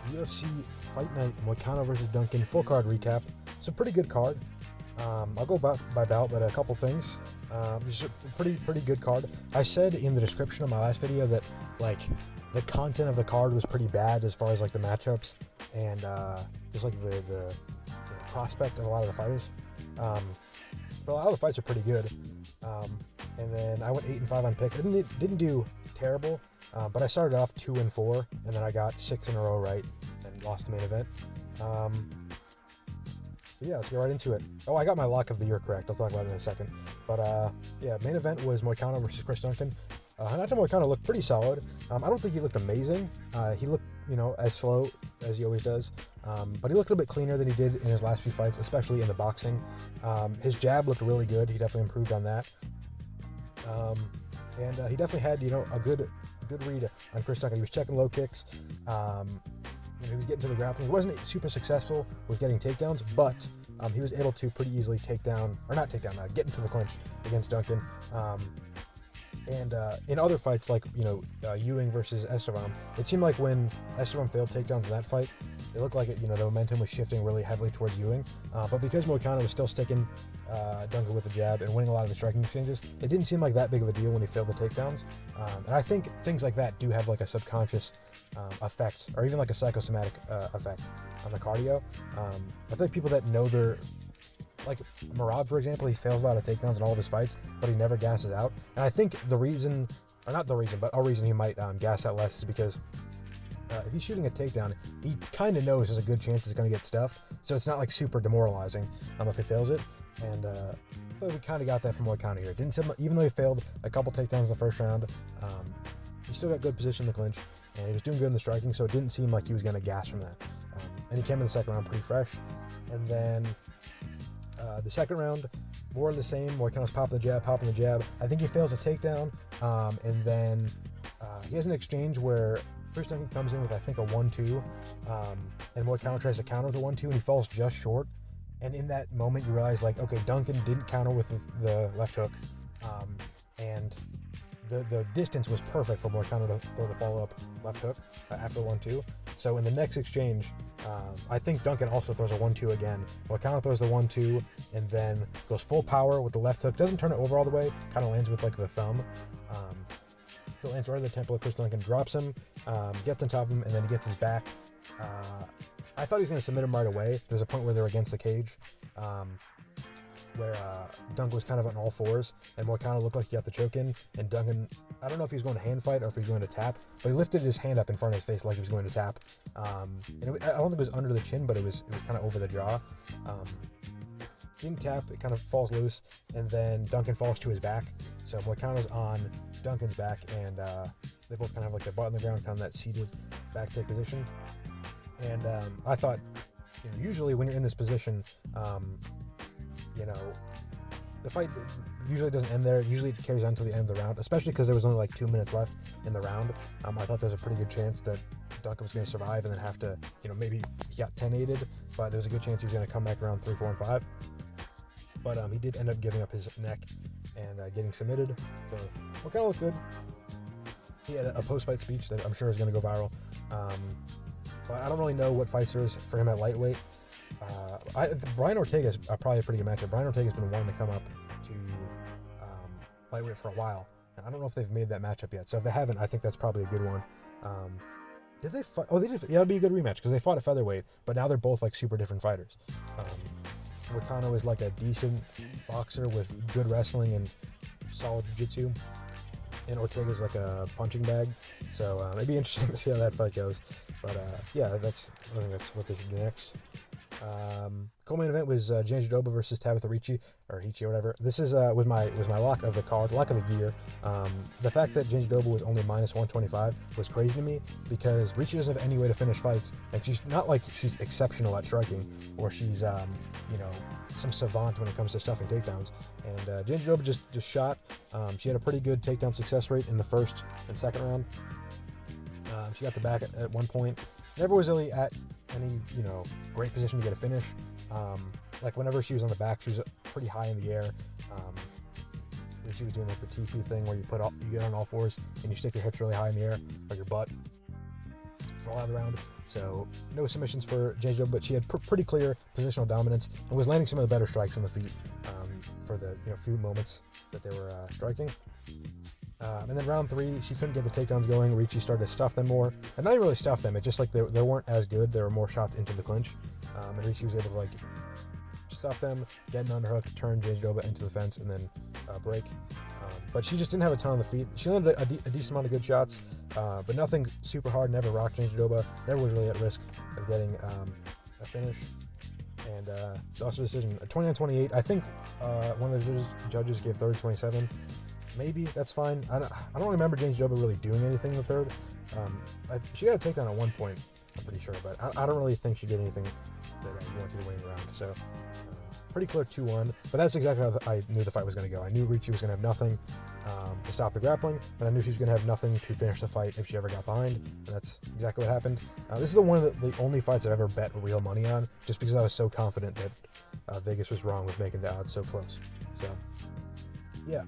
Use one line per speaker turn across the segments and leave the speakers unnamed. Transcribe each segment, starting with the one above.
UFC Fight Night, Moicano versus Duncan, full card recap. It's a pretty good card. I'll go by bout, but a couple things. It's a pretty good card. I said in the description of my last video that like the content of the card was pretty bad as far as like the matchups and just like the prospect of a lot of the fighters. But a lot of the fights are pretty good. And then I went 8-5 on picks. I didn't do terrible, but I started off 2-4, and then I got 6 in a row right and lost the main event. Yeah, let's get right into it. Oh, I got my lock of the year correct. I'll talk about it in a second. But yeah, main event was Moicano versus Chris Duncan. Renato Moicano looked pretty solid. I don't think he looked amazing. He looked, as slow as he always does. But he looked a little bit cleaner than he did in his last few fights, especially in the boxing. His jab looked really good. He definitely improved on that. And he definitely had, a good read on Chris Duncan. He was checking low kicks. He was getting to the grappling. He wasn't super successful with getting takedowns, but he was able to pretty easily get into the clinch against Duncan. And in other fights, like, Ewing versus Estevam, it seemed like when Estevam failed takedowns in that fight, it looked like the momentum was shifting really heavily towards Ewing. But because Moicano was still sticking Duncan with the jab and winning a lot of the striking exchanges, it didn't seem like that big of a deal when he failed the takedowns. And I think things like that do have like a subconscious effect, or even like a psychosomatic effect on the cardio. I feel like people that know their, like Marab, for example, he fails a lot of takedowns in all of his fights, but he never gasses out. And I think a reason he might gas out less is because if he's shooting a takedown, he kind of knows there's a good chance he's going to get stuffed, so it's not like super demoralizing if he fails it. And we kind of got that from Moicano here. Even though he failed a couple takedowns in the first round, he still got good position in the clinch, and he was doing good in the striking, so it didn't seem like he was going to gas from that. And he came in the second round pretty fresh. And then the second round, more of the same. Moicano's popping the jab. I think he fails a takedown, and then he has an exchange where Chris Duncan comes in with, I think, a 1-2, and Moicano tries to counter with a 1-2, and he falls just short. And in that moment, you realize, like, okay, Duncan didn't counter with the left hook, and the distance was perfect for Moicano to throw the follow-up left hook after 1-2. So in the next exchange, I think Duncan also throws a 1-2 again. Moicano throws the 1-2, and then goes full power with the left hook. Doesn't turn it over all the way, kind of lands with, like, the thumb. It lands right at the temple of Chris Duncan, drops him, gets on top of him, and then he gets his back. I thought he was going to submit him right away. There's a point where they're against the cage, where Duncan was kind of on all fours, and Moicano looked like he got the choke in, and Duncan, I don't know if he was going to hand fight or if he was going to tap, but he lifted his hand up in front of his face like he was going to tap. And I don't think it was under the chin, but it was kind of over the jaw. Didn't tap, it kind of falls loose, and then Duncan falls to his back. So Moicano's on Duncan's back, and they both kind of have like their butt on the ground, kind of that seated back take position. And I thought, usually when you're in this position, the fight usually doesn't end there. Usually it carries on to the end of the round, especially because there was only like 2 minutes left in the round. I thought there was a pretty good chance that Duncan was going to survive and then have to, maybe he got 10-8'd, but there was a good chance he was going to come back around 3, 4, and 5. But he did end up giving up his neck and getting submitted. So what kind of looked good. He had a post-fight speech that I'm sure is going to go viral. But I don't really know what fights there is for him at lightweight. Brian Ortega is probably a pretty good matchup. Brian Ortega's been wanting to come up to lightweight for a while, and I don't know if they've made that matchup yet. So if they haven't, I think that's probably a good one. Did they fight? Oh, they did. Yeah, it'd be a good rematch because they fought at featherweight, but now they're both like super different fighters. Moicano is like a decent boxer with good wrestling and solid jiu-jitsu, and Ortega's like a punching bag. So it'd be interesting to see how that fight goes. But yeah, I think that's what they should do next. Co-main event was Janji Doba versus Tabitha Ricci, or Hichi or whatever. This is was my lock of the card, lock of the year. The fact that Janji Doba was only minus 125 was crazy to me because Ricci doesn't have any way to finish fights, and she's not like she's exceptional at striking or she's some savant when it comes to stuffing takedowns. And Janji Doba just shot. She had a pretty good takedown success rate in the first and second round. She got the back at one point. Never was really at any, great position to get a finish. Like whenever she was on the back, she was pretty high in the air. She was doing like the TP thing where you get on all fours and you stick your hips really high in the air, or your butt. for a lot of the round. So no submissions for James Joba, but she had pretty clear positional dominance and was landing some of the better strikes in the feet for the few moments that they were striking. And then round 3, she couldn't get the takedowns going. Ricci started to stuff them more, and not even really stuff them. It's just like they weren't as good. There were more shots into the clinch, and Ricci was able to stuff them, get an underhook, turn James Joba into the fence, and then break. But she just didn't have a ton on the feet. She landed a decent amount of good shots, but nothing super hard. Never rocked James Joba. Never was really at risk of getting a finish. And it's also a decision 29-28. I think one of the judges gave 30-27. Maybe that's fine. I don't remember James Joba really doing anything in the third. She got a takedown at one point, I'm pretty sure, but I don't really think she did anything that wanted to win the round. So pretty clear 2-1. But that's exactly how I knew the fight was going to go. I knew Ricci was going to have nothing to stop the grappling, and I knew she was going to have nothing to finish the fight if she ever got behind, and that's exactly what happened. This is one of the only fights I've ever bet real money on, just because I was so confident that Vegas was wrong with making the odds so close. So, yeah.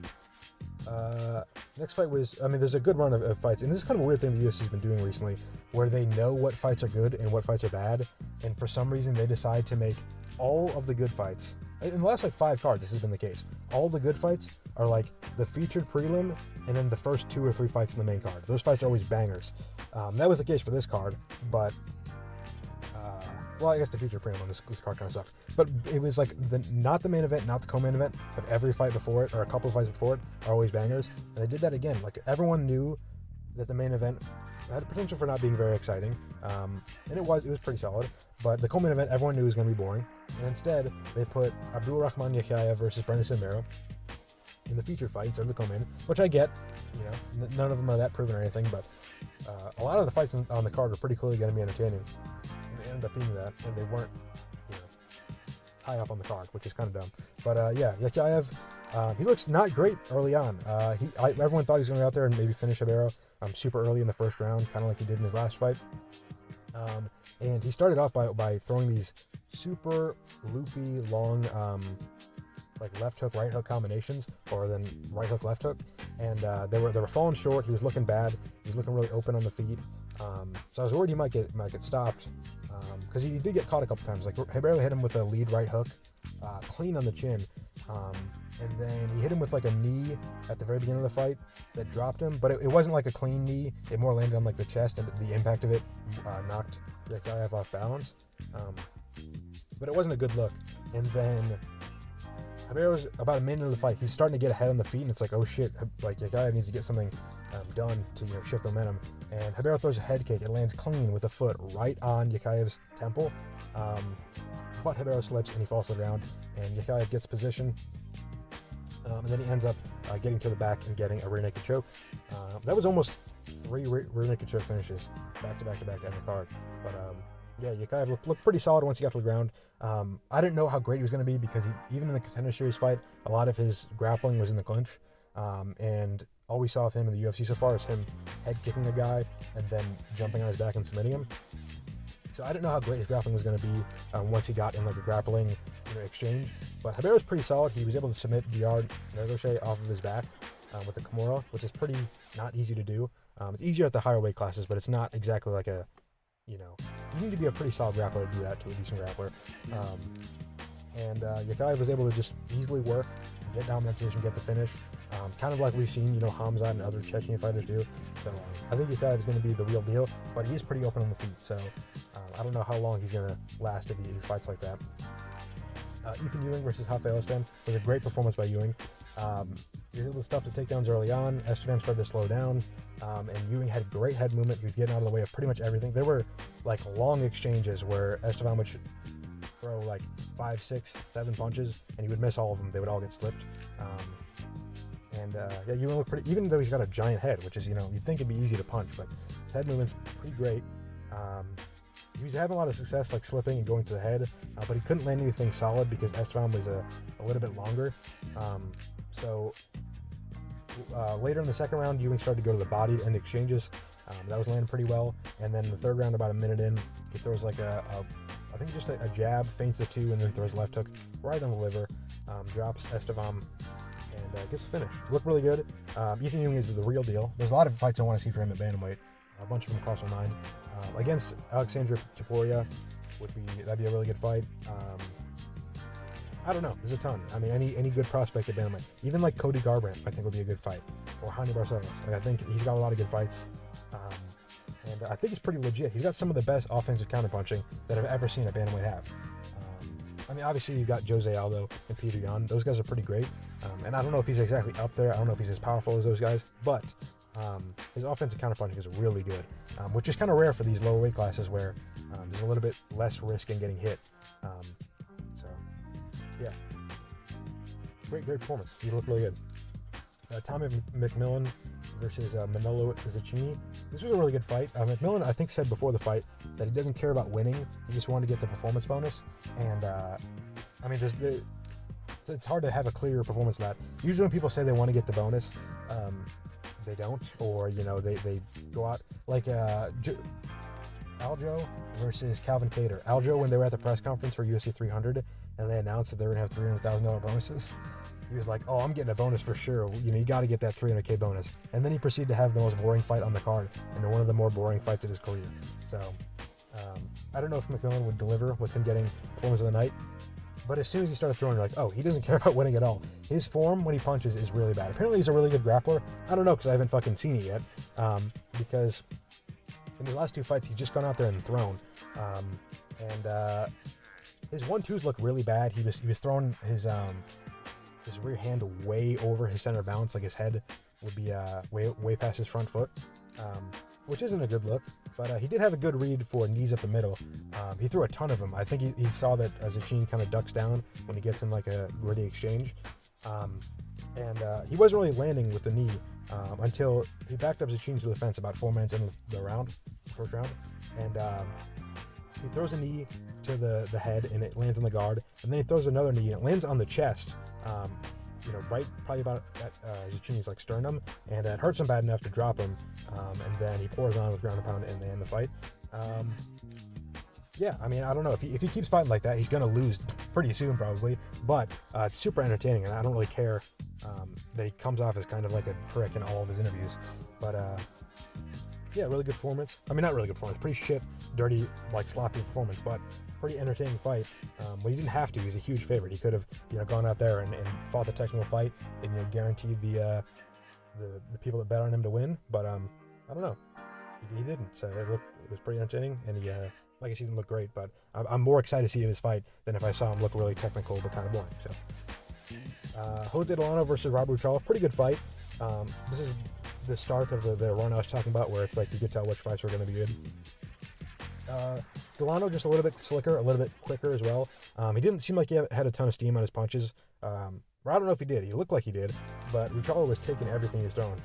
Next fight was, there's a good run of fights, and this is kind of a weird thing the UFC's been doing recently, where they know what fights are good and what fights are bad, and for some reason they decide to make all of the good fights. In the last 5 cards, this has been the case. All the good fights are the featured prelim, and then the first 2 or 3 fights in the main card. Those fights are always bangers. That was the case for this card, but I guess the featured prelim on this card kind of sucked. But it was not the main event, not the co-main event, but every fight before it, or a couple of fights before it, are always bangers. And they did that again. Everyone knew that the main event had potential for not being very exciting, and it was pretty solid. But the co-main event, everyone knew was going to be boring. And instead, they put Abdul Rakhman Yakhyaev versus Brendan Samero in the featured fight instead of the co-main, which I get. None of them are that proven or anything, but a lot of the fights on the card are pretty clearly going to be entertaining. And they ended up being that, and they weren't high up on the card, which is kind of dumb. But Yakhyaev, he looks not great early on. Everyone thought he was going to go out there and maybe finish Ribeiro super early in the first round, kind of like he did in his last fight. And he started off by throwing these super loopy, long, left hook, right hook combinations, or then right hook, left hook, and they were falling short. He was looking bad. He was looking really open on the feet. So I was worried he might get stopped, because he did get caught a couple times. Ribeiro hit him with a lead right hook, clean on the chin, and then he hit him with a knee at the very beginning of the fight that dropped him, but it wasn't a clean knee. It more landed on the chest, and the impact of it knocked Yakhyaev off balance. But it wasn't a good look. And then Ribeiro's about a minute into the fight. He's starting to get ahead on the feet, and it's oh shit, Yakhyaev needs to get something done to shift the momentum. And Ribeiro throws a head kick. It lands clean with a foot right on Yakhyaev's temple. But Ribeiro slips and he falls to the ground, and Yakhyaev gets position. And then he ends up getting to the back and getting a rear naked choke. That was almost 3 rear naked choke finishes back to end the card. But Yakhyaev looked pretty solid once he got to the ground. I didn't know how great he was going to be, because even in the Contender Series fight, a lot of his grappling was in the clinch. And all we saw of him in the UFC so far is him head kicking a guy and then jumping on his back and submitting him. So I didn't know how great his grappling was going to be once he got in a grappling exchange. But Ribeiro's pretty solid. He was able to submit Diard Nergochet off of his back with the Kimura, which is pretty not easy to do. It's easier at the higher weight classes, but it's not exactly you need to be a pretty solid grappler to do that to a decent grappler. And Yakhyaev was able to just easily work, get dominant position, get the finish, kind of like we've seen, Hamzat and other Chechen fighters do. So I think Yakhyaev is going to be the real deal, but he is pretty open on the feet. So I don't know how long he's going to last if he fights like that. Ethyn Ewing versus Rafael Estevam was a great performance by Ewing. He was able to stuff the takedowns early on. Estevam started to slow down, and Ewing had great head movement. He was getting out of the way of pretty much everything. There were long exchanges where Estevam would throw 5, 6, 7 punches, and he would miss all of them. They would all get slipped. Ewing looked pretty, even though he's got a giant head, which is, you'd think it'd be easy to punch, but his head movement's pretty great. He was having a lot of success slipping and going to the head, but he couldn't land anything solid because Estevam was a little bit longer. Later in the second round, Ewing started to go to the body to end exchanges. That was landing pretty well. And then the third round, about a minute in, he throws I think just a jab, feints the 2, and then throws a left hook right on the liver, drops Estevam, and gets the finish. Looked really good. Ethyn Ewing is the real deal. There's a lot of fights I want to see for him at bantamweight. A bunch of them cross my mind. Against Alexandra Topuria that'd be a really good fight. I don't know. There's a ton. I mean, any good prospect at bantamweight, even like Cody Garbrandt, I think would be a good fight, or Jaime Barcelos. Like, I think he's got a lot of good fights, and I think he's pretty legit. He's got some of the best offensive counterpunching that I've ever seen a bantamweight have. I mean, obviously you got Jose Aldo and Peter Yan. Those guys are pretty great, and I don't know if he's exactly up there. I don't know if he's as powerful as those guys, but his offensive counterpunching is really good, which is kind of rare for these lower weight classes where there's a little bit less risk in getting hit. So, yeah, great performance. He looked really good. Tommy McMillen versus Manolo Zecchini. This was a really good fight. McMillen, I think, said before the fight that he doesn't care about winning. He just wanted to get the performance bonus. And, I mean, it's hard to have a clear performance that. Usually when people say they want to get the bonus, they don't. Or, you know, they go out. Like Aljo versus Calvin Kattar. Aljo, when they were at the press conference for UFC 300, and they announced that they were going to have $300,000 bonuses, he was like, oh, I'm getting a bonus for sure. You know, you got to get that $300K bonus. And then he proceeded to have the most boring fight on the card, and one of the more boring fights of his career. So, I don't know if McMillen would deliver with him getting performance of the night, but as soon as he started throwing, you're like, oh, he doesn't care about winning at all. His form when he punches is really bad. Apparently he's a really good grappler. I don't know, because I haven't fucking seen it yet, because in his last two fights, he's just gone out there and thrown. His 1-2s look really bad. He was throwing his rear hand way over his center of balance, like his head would be way past his front foot, which isn't a good look. But he did have a good read for knees up the middle. He threw a ton of them. I think he saw that Zecchini kind of ducks down when he gets in like a gritty exchange. He wasn't really landing with the knee until he backed up Zecchini to the fence about 4 minutes into the first round. And he throws a knee to the head, and it lands on the guard. And then he throws another knee, and it lands on the chest. Right probably about at Zecchini's like sternum, and it hurts him bad enough to drop him, and then he pours on with ground and pound, and they end the fight. Yeah, I mean, I don't know, if he keeps fighting like that, he's gonna lose pretty soon probably, but it's super entertaining, and I don't really care that he comes off as kind of like a prick in all of his interviews, but yeah, really good performance. I mean, not really good performance, pretty shit, dirty, like sloppy performance, but pretty entertaining fight. But he didn't have to. He's a huge favorite. He could have, gone out there and fought the technical fight and guaranteed the people that bet on him to win. But I don't know. He didn't. So it was pretty entertaining, and he like I said, he didn't look great. But I'm more excited to see his fight than if I saw him look really technical but kind of boring. So Jose Delano versus Rob Ruchala, pretty good fight. This is the start of the run I was talking about, where it's like you could tell which fights were going to be good. Delano just a little bit slicker, a little bit quicker as well. He didn't seem like he had a ton of steam on his punches. I don't know if he did. He looked like he did, but Ruchala was taking everything he was throwing.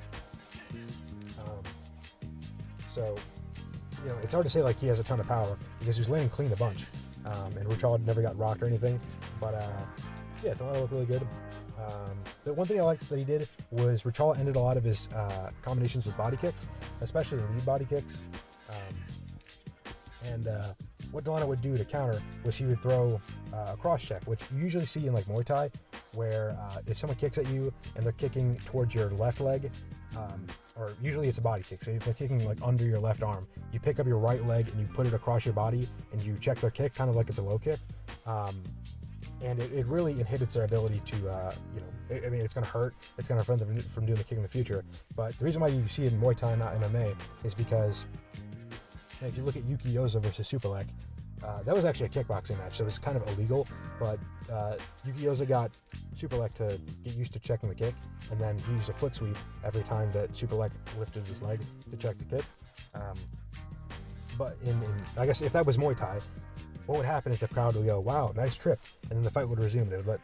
So, it's hard to say like he has a ton of power because he was landing clean a bunch, and Ruchala never got rocked or anything. But yeah, Delano looked really good. The one thing I liked that he did was Ruchala ended a lot of his combinations with body kicks, especially lead body kicks. What Delano would do to counter was he would throw a cross check, which you usually see in like Muay Thai, where if someone kicks at you and they're kicking towards your left leg, or usually it's a body kick, so if they're kicking like under your left arm, you pick up your right leg and you put it across your body and you check their kick, kind of like it's a low kick. And it really inhibits their ability to, it's going to hurt. It's going to prevent them from doing the kick in the future. But the reason why you see it in Muay Thai, not MMA, is because if you look at Yuki Yoza versus Superlek, that was actually a kickboxing match, so it was kind of illegal, but Yuki Yoza got Superlek to get used to checking the kick, and then he used a foot sweep every time that Superlek lifted his leg to check the kick. But I guess if that was Muay Thai, what would happen is the crowd would go, wow, nice trip, and then the fight would resume. They would let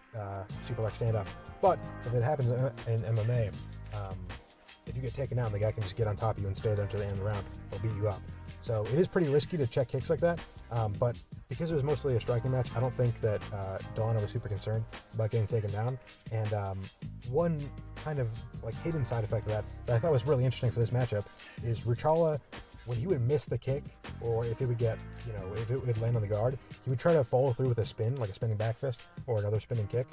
Superlek stand up. But if it happens in MMA, if you get taken out, the guy can just get on top of you and stay there until the end of the round or beat you up. So it is pretty risky to check kicks like that, but because it was mostly a striking match, I don't think that Delano was super concerned about getting taken down. And one kind of like hidden side effect of that I thought was really interesting for this matchup is Ruchala, when he would miss the kick, or if it would get, if it would land on the guard, he would try to follow through with a spin, like a spinning back fist or another spinning kick.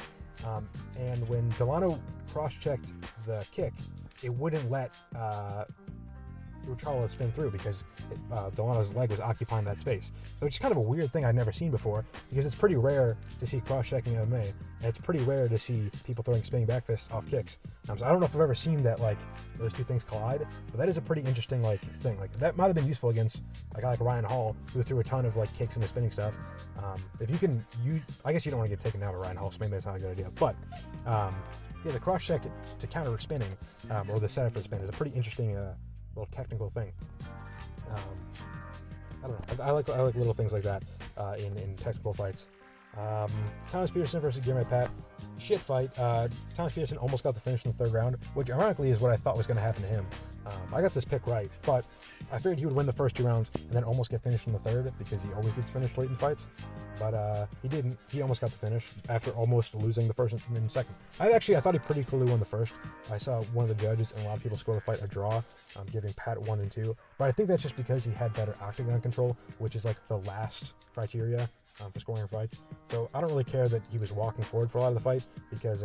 And when Delano cross-checked the kick, it wouldn't let Ruchala spin through because Delano's leg was occupying that space. So it's kind of a weird thing I'd never seen before, because it's pretty rare to see cross-checking MMA, and it's pretty rare to see people throwing spinning back fists off kicks. So I don't know if I've ever seen that, like, those two things collide, but that is a pretty interesting, like, thing. Like, that might have been useful against a guy like Ryan Hall, who threw a ton of, like, kicks and spinning stuff. If you can, I guess you don't want to get taken down by Ryan Hall, so maybe that's not a good idea, but yeah, the cross-check to counter spinning, or the setup for the spin, is a pretty interesting little technical thing. I don't know. I like little things like that in technical fights. Thomas Petersen versus Guilherme Pat. Shit fight. Thomas Petersen almost got the finish in the third round, which ironically is what I thought was going to happen to him. I got this pick right, but I figured he would win the first 2 rounds and then almost get finished in the third, because he always gets finished late in fights. But he didn't. He almost got the finish after almost losing the first and second. I thought he pretty clearly won the first. I saw one of the judges and a lot of people score the fight a draw, giving Pat 1 and 2. But I think that's just because he had better octagon control, which is like the last criteria for scoring fights. So I don't really care that he was walking forward for a lot of the fight, because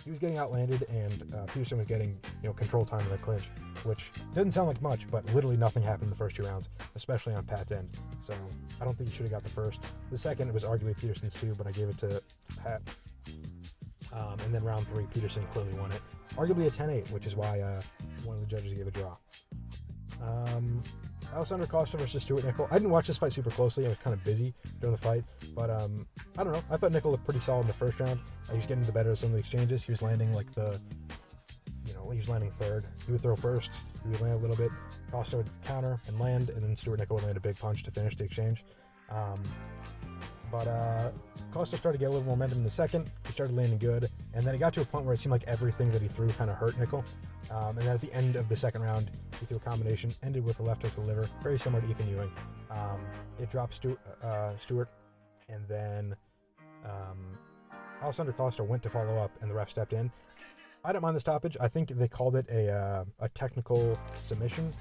he was getting outlanded, and Petersen was getting control time in the clinch, which doesn't sound like much, but literally nothing happened in the first 2 rounds, especially on Pat's end. So I don't think he should have got the first. The second, it was arguably Petersen's too, but I gave it to Pat. And then round 3, Petersen clearly won it, arguably a 10-8, which is why one of the judges gave a draw. Alessandro Costa versus Stewart Nicoll. I didn't watch this fight super closely. I was kind of busy during the fight, but I don't know. I thought Nicoll looked pretty solid in the first round. He was getting the better of some of the exchanges. He was landing like he was landing third. He would throw first. He would land a little bit. Costa would counter and land, and then Stewart Nicoll would land a big punch to finish the exchange. But Costa started to get a little momentum in the second. He started landing good, and then it got to a point where it seemed like everything that he threw kind of hurt Nicoll. And then at the end of the second round, he threw a combination, ended with a left hook to the liver, very similar to Ethyn Ewing. It dropped Stewart, and then Alessandro Costa went to follow up, and the ref stepped in. I don't mind the stoppage. I think they called it a technical submission.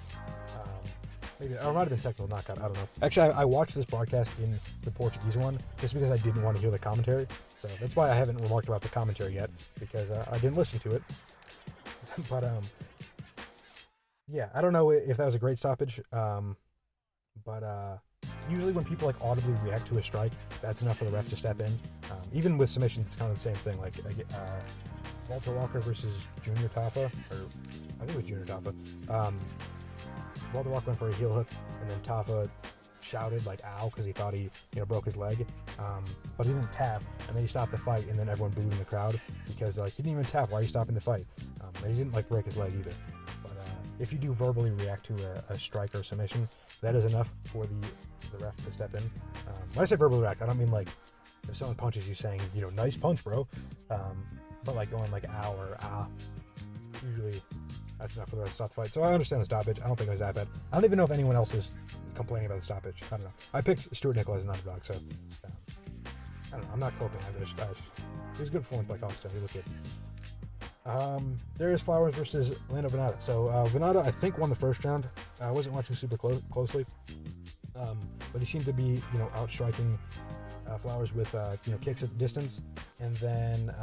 Maybe, or it might have been technical knockout, I don't know. Actually, I watched this broadcast in the Portuguese one just because I didn't want to hear the commentary. So that's why I haven't remarked about the commentary yet, because I didn't listen to it. But yeah, I don't know if that was a great stoppage. But usually when people like audibly react to a strike, that's enough for the ref to step in. Even with submissions, it's kind of the same thing. Like Walter Walker versus Junior Tafa, or I think it was Junior Tafa. Walter Walker went for a heel hook, and then Tafa shouted like "ow" because he thought he broke his leg, but he didn't tap, and then he stopped the fight, and then everyone booed in the crowd because like he didn't even tap. Why are you stopping the fight? And he didn't like break his leg either. But if you do verbally react to a strike or submission, that is enough for the ref to step in. When I say verbally react, I don't mean like if someone punches you saying nice punch, bro, but like going like "ow" or "ah." Usually that's enough for the rest to stop the fight. So I understand the stoppage. I don't think it was that bad. I don't even know if anyone else is complaining about the stoppage. I don't know. I picked Stewart Nicoll as an underdog, so I don't know. I'm not coping. It was a good performance by Costa. He looked good. Darius Flowers versus Lando Vannata. So Vannata, I think, won the first round. I wasn't watching super closely, but he seemed to be outstriking Flowers with kicks at distance, and then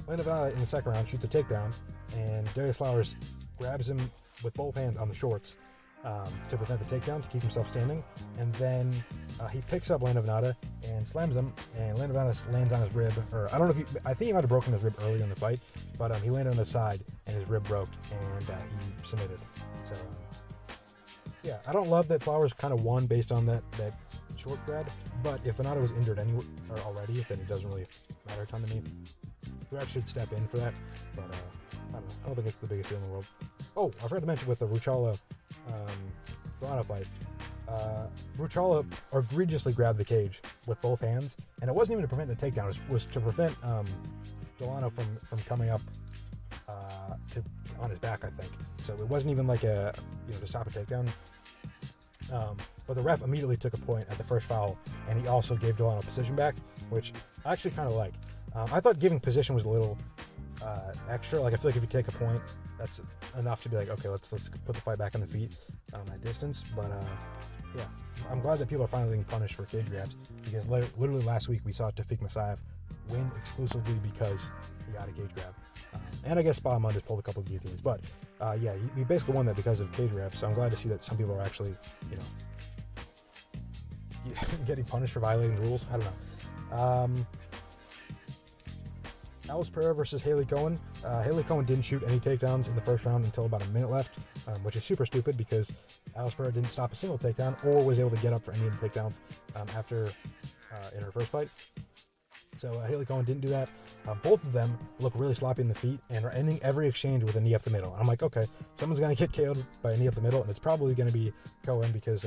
Lando Vannata in the second round shoots a takedown, and Darius Flowers grabs him with both hands on the shorts to prevent the takedown, to keep himself standing, and then he picks up Lando Vannata and slams him, and Lando Vannata lands on his rib, or I don't know if I think he might have broken his rib earlier in the fight, but he landed on his side and his rib broke, and he submitted. So yeah, I don't love that Flowers kind of won based on that short grab, but if Vannata was injured anyway or already, then it doesn't really matter a ton to me. The ref should step in for that, but I don't think it's the biggest deal in the world. Oh, I forgot to mention with the Ruchala Delano fight, Ruchala egregiously grabbed the cage with both hands, and it wasn't even to prevent a takedown. It was to prevent Delano from coming up on his back, I think. So it wasn't even like to stop a takedown. But the ref immediately took a point at the first foul, and he also gave Delano position back, which I actually kind of like. I thought giving position was a little extra. Like I feel like if you take a point, that's enough to be like, okay, let's put the fight back on the feet at distance. But yeah, I'm glad that people are finally being punished for cage grabs, because literally last week we saw Tafik Masaev win exclusively because he got a cage grab. And I guess Spahman just pulled a couple of guillotines. But yeah, he basically won that because of cage reps. So I'm glad to see that some people are actually, getting punished for violating the rules. I don't know. Alice Pereira versus Haley Cohen. Haley Cohen didn't shoot any takedowns in the first round until about a minute left, which is super stupid because Alice Pereira didn't stop a single takedown or was able to get up for any of the takedowns after in her first fight. So Haley Cohen didn't do that. Both of them look really sloppy in the feet and are ending every exchange with a knee up the middle. I'm like, okay, someone's going to get KO'd by a knee up the middle, and it's probably going to be Cohen because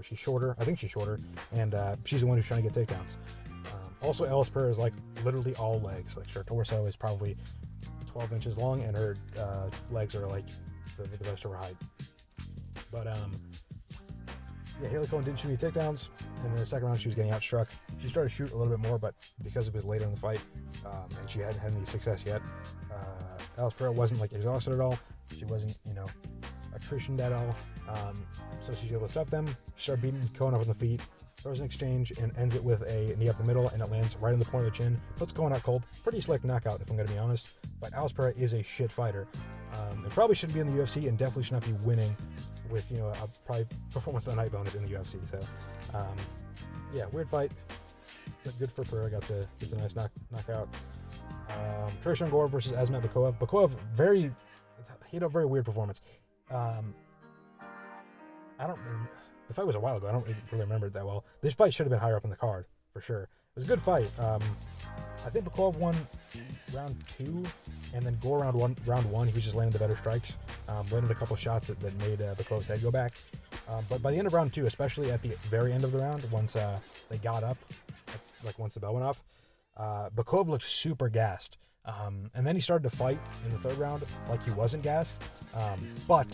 she's shorter. I think she's shorter, and she's the one who's trying to get takedowns. Also, Alice Pereira is like literally all legs. Like her torso is probably 12 inches long, and her legs are like the rest of her height. But yeah, Haley Cohen didn't shoot any takedowns, and in the second round she was getting outstruck. She started to shoot a little bit more, but because it was later in the fight, and she hadn't had any success yet, Alice Pereira wasn't like exhausted at all. She wasn't, attritioned at all. So she's able to stuff them. She started beating Cohen up on the feet. Throws an exchange and ends it with a knee up the middle, and it lands right in the point of the chin. Puts Cohen out cold. Pretty slick knockout, if I'm going to be honest. But Alice Pereira is a shit fighter. And probably shouldn't be in the UFC, and definitely should not be winning with, a probably performance of the night bonus in the UFC. So, yeah, weird fight. But good for Pereira. Gets a nice knockout. Tresean Gore versus Azamat Bekoev. Bekoev, he had a very weird performance. The fight was a while ago. I don't really remember it that well. This fight should have been higher up in the card, for sure. It was a good fight. I think Bekoev won round 2, and then Gore round one, he was just landing the better strikes. Landed a couple shots that made Bekoev's head go back. But by the end of round 2, especially at the very end of the round, once they got up, once the bell went off, Bekoev looked super gassed. And then he started to fight in the third round like he wasn't gassed. But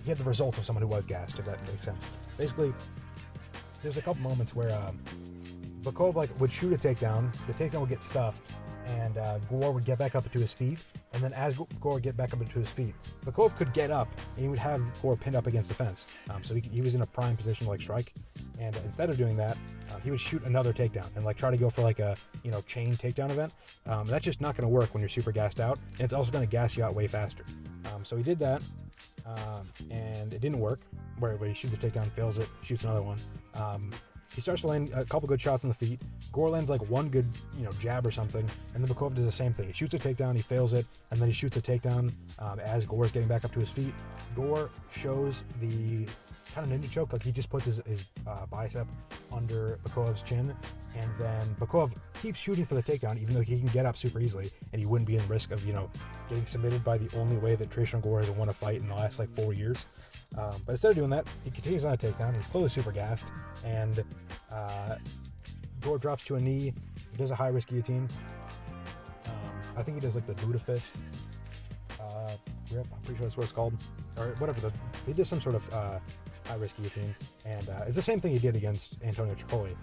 he had the result of someone who was gassed, if that makes sense. Basically, there's a couple moments where Bekoev would shoot a takedown, the takedown would get stuffed, and Gore would get back up to his feet, and then as Gore would get back up into his feet, Bekoev could get up, and he would have Gore pinned up against the fence. So he was in a prime position to strike, and instead of doing that, he would shoot another takedown and try to go for a chain takedown event. That's just not going to work when you're super gassed out, and it's also going to gas you out way faster. So he did that. And it didn't work, where he shoots a takedown, fails it, shoots another one. He starts to land a couple good shots on the feet. Gore lands one good, jab or something, and then Bekoev does the same thing. He shoots a takedown, he fails it, and then he shoots a takedown as Gore's getting back up to his feet. Gore shows the kind of ninja choke, he just puts his bicep under Bekoev's chin, and then Bekoev keeps shooting for the takedown, even though he can get up super easily, and he wouldn't be in risk of, getting submitted by the only way that Tresean Gore has won a fight in the last 4 years. But instead of doing that, he continues on a takedown. He's clearly super gassed, and Gore drops to a knee. He does a high-risk guillotine. I think he does the Buddha fist grip. I'm pretty sure that's what it's called, or whatever. He did some sort of high-risk guillotine, and it's the same thing he did against Antonio Tricoli,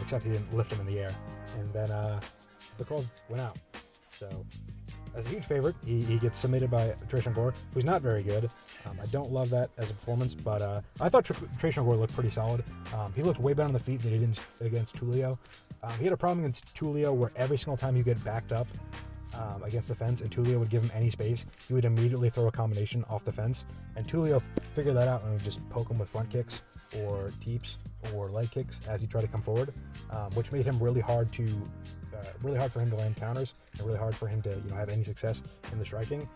except he didn't lift him in the air. And then Bekoev went out. So, as a huge favorite, he gets submitted by Tresean Gore, who's not very good. I don't love that as a performance, but I thought Tresean Gore looked pretty solid. He looked way better on the feet than he did against Tulio. He had a problem against Tulio where every single time you get backed up against the fence and Tulio would give him any space, he would immediately throw a combination off the fence. And Tulio figured that out and would just poke him with front kicks or teeps or leg kicks as he tried to come forward, which made him really hard for him to land counters and really hard for him to have any success in the striking.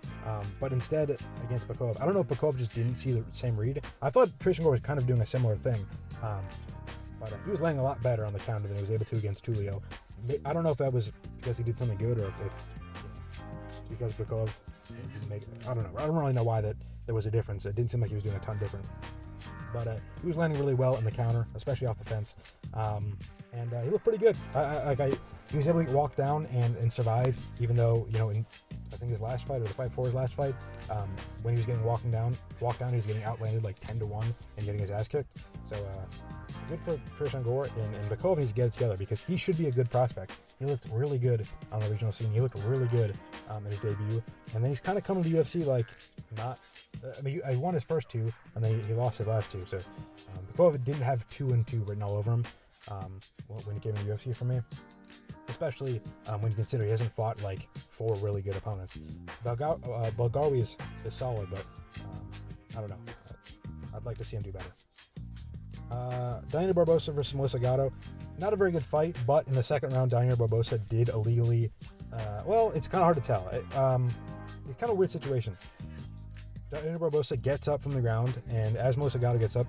But instead, against Bekoev, I don't know if Bekoev just didn't see the same read. I thought Tresean Gore was kind of doing a similar thing, but he was landing a lot better on the counter than he was able to against Tulio. I don't know if that was because he did something good or if it's because Bekoev didn't make it. I don't know. I don't really know why that there was a difference. It didn't seem like he was doing a ton different. But he was landing really well in the counter, especially off the fence. And he looked pretty good. He was able to walk down and survive, even though, in I think his last fight or the fight before his last fight, when he was getting walked down, he was getting outlanded 10-1 and getting his ass kicked. So good for Tresean Gore, and Bekoev needs to get it together because he should be a good prospect. He looked really good on the regional scene. He looked really good in his debut, and then he's kind of coming to the UFC he won his first 2, and then he lost his last 2. So Bekoev didn't have 2-2 written all over him when he came to the UFC for me. especially when you consider he hasn't fought like 4 really good opponents. Bulgari is solid, but I don't know. I'd like to see him do better. Dione Barbosa versus Melissa Gatto. Not a very good fight, but in the second round, Dione Barbosa did illegally. Well, it's kind of hard to tell. It's kind of a weird situation. Dione Barbosa gets up from the ground, and as Melissa Gatto gets up,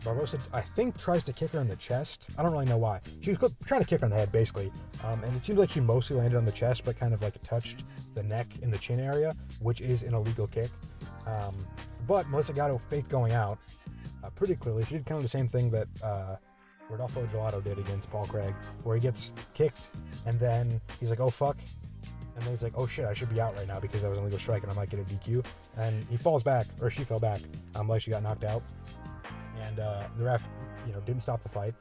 Barbosa, I think, tries to kick her in the chest. I don't really know why. She was trying to kick her in the head, basically. And it seems like she mostly landed on the chest, but kind of like touched the neck in the chin area, which is an illegal kick. But Melissa Gatto faked going out pretty clearly. She did kind of the same thing that Rodolfo Gelato did against Paul Craig, where he gets kicked, and then he's like, oh, fuck. And then he's like, oh, shit, I should be out right now because that was an illegal strike, and I might get a DQ. And he falls back, or she fell back, like she got knocked out. And the ref, didn't stop the fight.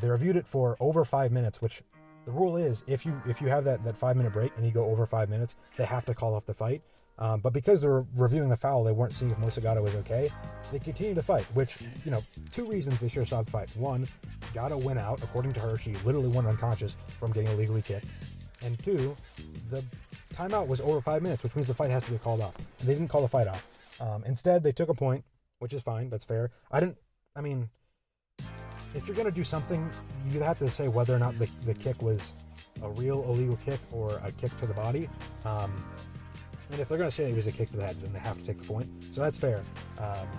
They reviewed it for over 5 minutes, which the rule is if you have that 5-minute break and you go over 5 minutes, they have to call off the fight. But because they were reviewing the foul, they weren't seeing if Melissa Gatto was okay. They continued to fight, which, 2 reasons they should have stopped the fight. 1, Gatto went out. According to her, she literally went unconscious from getting illegally kicked. And 2, the timeout was over 5 minutes, which means the fight has to get called off. And they didn't call the fight off. Instead, they took a point, which is fine. That's fair. If you're going to do something, you have to say whether or not the kick was a real illegal kick or a kick to the body. And if they're going to say it was a kick to the head, then they have to take the point. So that's fair.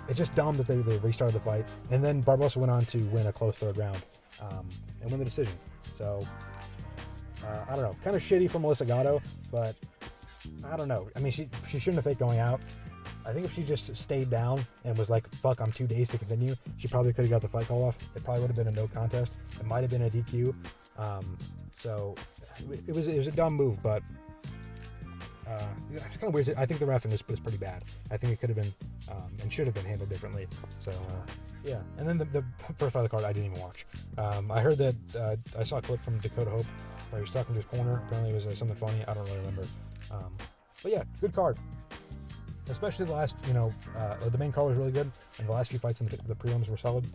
It's just dumb that they restarted the fight. And then Barbosa went on to win a close 3rd round and win the decision. So, I don't know. Kind of shitty for Melissa Gatto, but I don't know. She shouldn't have faked going out. I think if she just stayed down and was like, fuck, I'm too dazed to continue, she probably could have got the fight call off. It probably would have been a no contest. It might have been a DQ. So it was a dumb move, but it's kind of weird. I think the ref in this was pretty bad. I think it could have been and should have been handled differently. So yeah. And then the first fight of the card I didn't even watch. I heard that I saw a clip from Dakota Hope where he was talking to his corner. Apparently it was something funny. I don't really remember. But yeah, good card. Especially the last, the main card was really good, and the last few fights in the prelims were solid.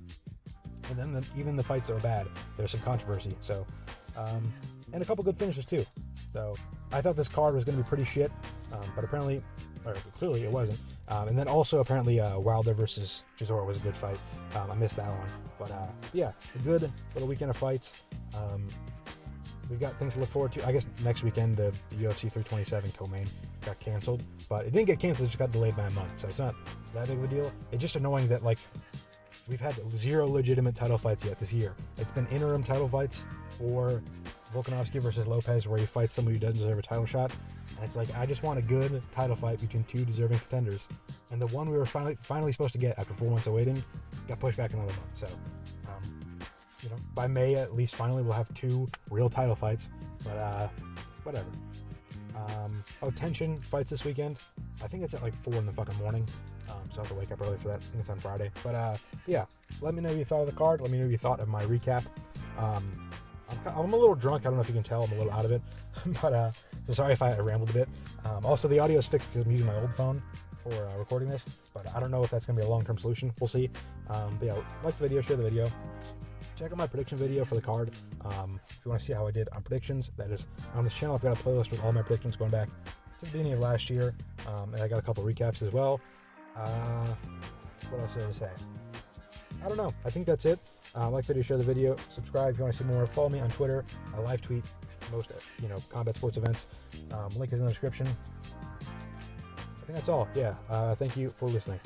And then even the fights that were bad, there's some controversy. So, and a couple good finishes too. So I thought this card was going to be pretty shit, but clearly it wasn't. And then also apparently Wilder versus Chisora was a good fight. I missed that one, but yeah, a good little weekend of fights. We've got things to look forward to. I guess next weekend, the UFC 327 co-main got canceled, but it didn't get canceled, it just got delayed by a month, so it's not that big of a deal. It's just annoying that, we've had 0 legitimate title fights yet this year. It's been interim title fights, or Volkanovski versus Lopez, where you fight somebody who doesn't deserve a title shot, and it's I just want a good title fight between 2 deserving contenders, and the one we were finally supposed to get after 4 months of waiting got pushed back another month, so by May, at least, finally, we'll have 2 real title fights. But, whatever. Tension fights this weekend. I think it's at 4 in the fucking morning. So I have to wake up early for that. I think it's on Friday. But, yeah. Let me know what you thought of the card. Let me know what you thought of my recap. I'm a little drunk. I don't know if you can tell. I'm a little out of it. But, so sorry if I rambled a bit. Also, the audio is fixed because I'm using my old phone for recording this. But I don't know if that's going to be a long-term solution. We'll see. But, yeah, like the video, share the video. Check out my prediction video for the card. If you want to see how I did on predictions, that is on this channel. I've got a playlist with all my predictions going back to the beginning of last year. And I got a couple recaps as well. What else did I say? I don't know. I think that's it. Like the video, share the video, subscribe if you want to see more. Follow me on Twitter. I live tweet most, combat sports events. Link is in the description. I think that's all. Yeah. Thank you for listening.